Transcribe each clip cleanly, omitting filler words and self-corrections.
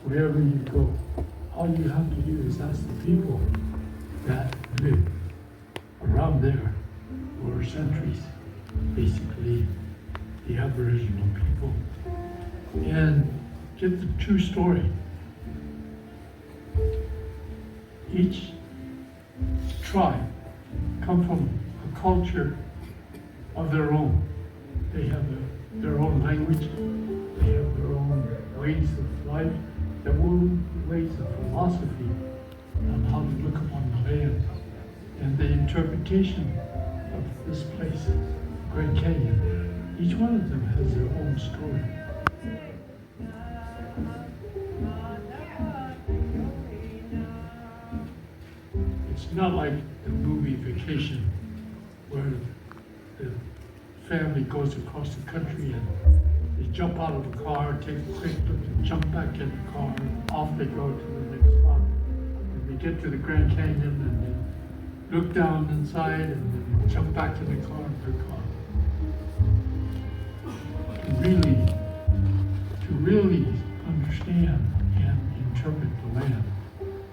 wherever you go, all you have to do is ask the people that live around there for centuries, basically the Aboriginal people, and get the true story. Each tribe come from a culture of their own. They have their own language, they have their own ways of life, their own ways of philosophy on how to look upon the land. And the interpretation of this place, Grand Canyon, each one of them has their own story. It's not like the movie Vacation, where the family goes across the country and they jump out of the car, take a quick look, and jump back in the car, and off they go to the next spot. And they get to the Grand Canyon and they look down inside and then jump back in the car and they're gone. To really understand and interpret the land,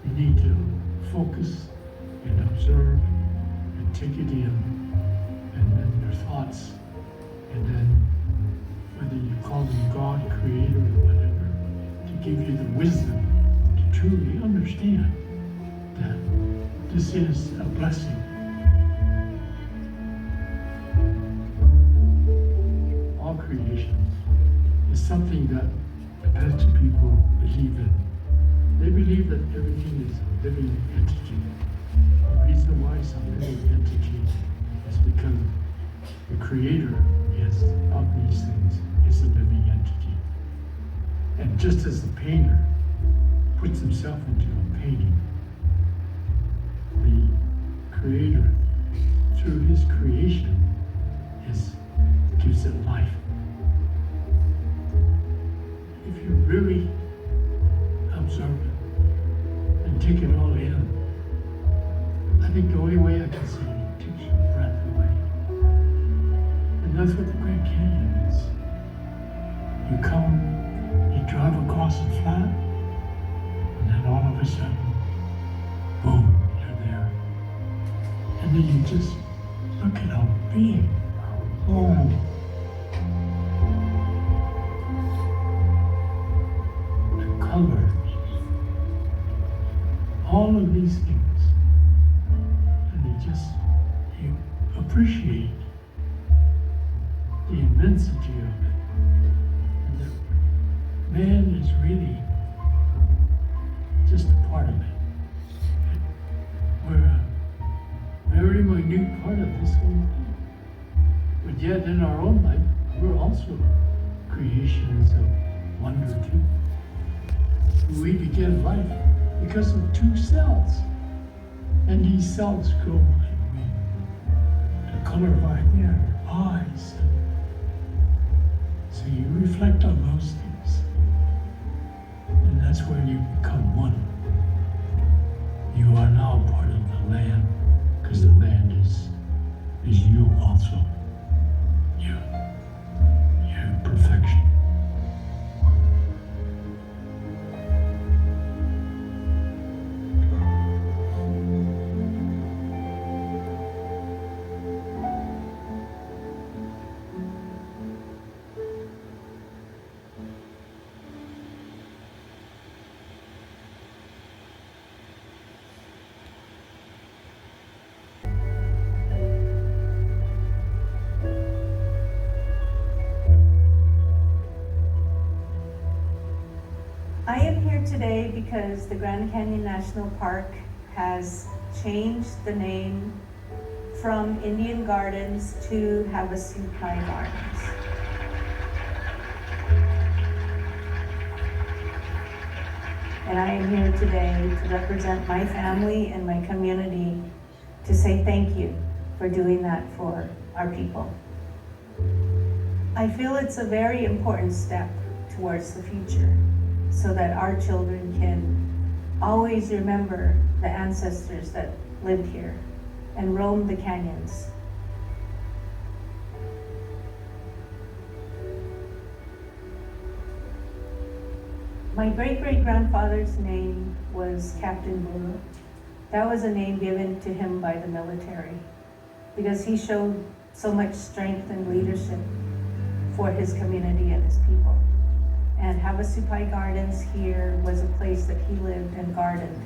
you need to focus and observe and take it in, and then your thoughts, and then whether you call them God, Creator, or whatever, to give you the wisdom to truly understand that this is a blessing. All creation is something that the Pacha people believe in. They believe that everything is a living entity. The reason why it's a living entity is because the Creator is of these things, is a living entity. And just as the painter puts himself into a painting, the Creator, through his creation, gives it life. If you really observe it and take it all in, I think the only way I can see it takes your breath away. And that's what the Grand Canyon is. You come, you drive across the flat, and then all of a sudden, boom, you're there. And then you just look at how big, how long, the colors, all of these things. You appreciate the immensity of it. And that man is really just a part of it. We're a very minute part of this whole thing. But yet in our own life, we're also creations of wonder too. We begin life because of two cells. And these cells grow the color of our hair, eyes. So you reflect on those things. And that's where you become one. You are now part of the land, because the land is you also. Your perfection. I am here today because the Grand Canyon National Park has changed the name from Indian Gardens to Havasupai Gardens. And I am here today to represent my family and my community to say thank you for doing that for our people. I feel it's a very important step towards the future, so that our children can always remember the ancestors that lived here and roamed the canyons. My great-great-grandfather's name was Captain Buru. That was a name given to him by the military because he showed so much strength and leadership for his community and his people. And Havasupai Gardens here was a place that he lived and gardened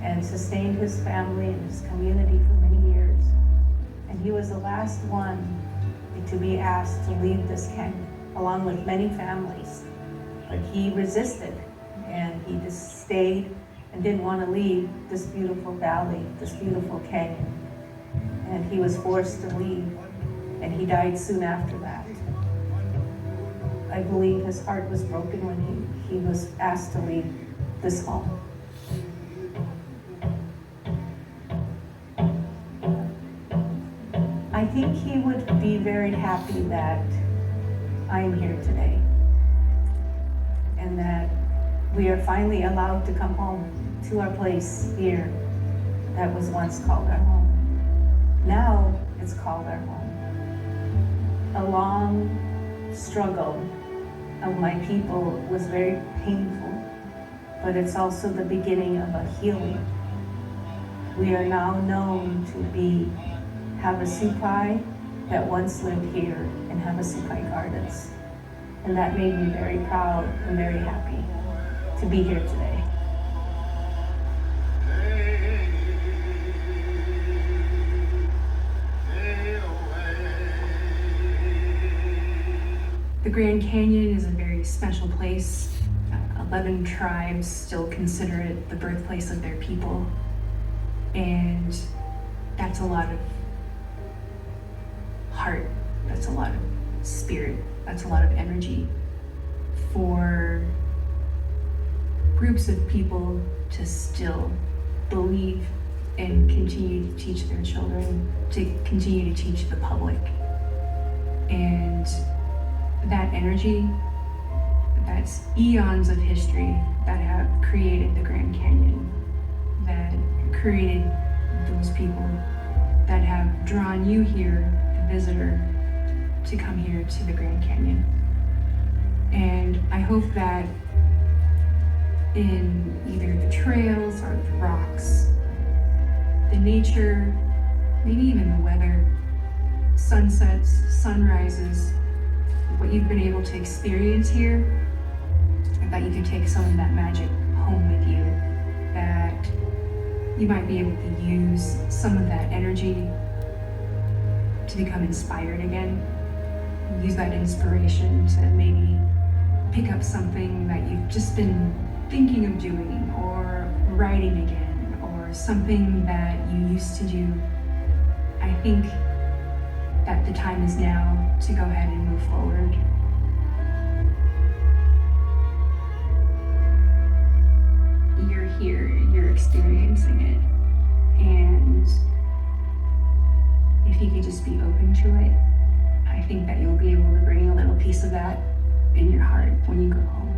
and sustained his family and his community for many years. And he was the last one to be asked to leave this canyon, along with many families. But he resisted, and he just stayed and didn't want to leave this beautiful valley, this beautiful canyon. And he was forced to leave, and he died soon after that. I believe his heart was broken when he was asked to leave this home. I think he would be very happy that I am here today and that we are finally allowed to come home to our place here that was once called our home. Now it's called our home. A long struggle of my people was very painful, but it's also the beginning of a healing. We are now known to be Havasupai that once lived here in Havasupai Gardens. And that made me very proud and very happy to be here today. The Grand Canyon is a very special place. 11 tribes still consider it the birthplace of their people. And that's a lot of heart, that's a lot of spirit, that's a lot of energy for groups of people to still believe and continue to teach their children, to continue to teach the public. And that energy, that's eons of history that have created the Grand Canyon, that created those people that have drawn you here, the visitor, to come here to the Grand Canyon. And I hope that in either the trails or the rocks, the nature, maybe even the weather, sunsets, sunrises, what you've been able to experience here, I thought you could take some of that magic home with you, that you might be able to use some of that energy to become inspired again. Use that inspiration to maybe pick up something that you've just been thinking of doing, or writing again, or something that you used to do. I think that the time is now to go ahead and move forward. You're here, you're experiencing it, and if you could just be open to it, I think that you'll be able to bring a little piece of that in your heart when you go home.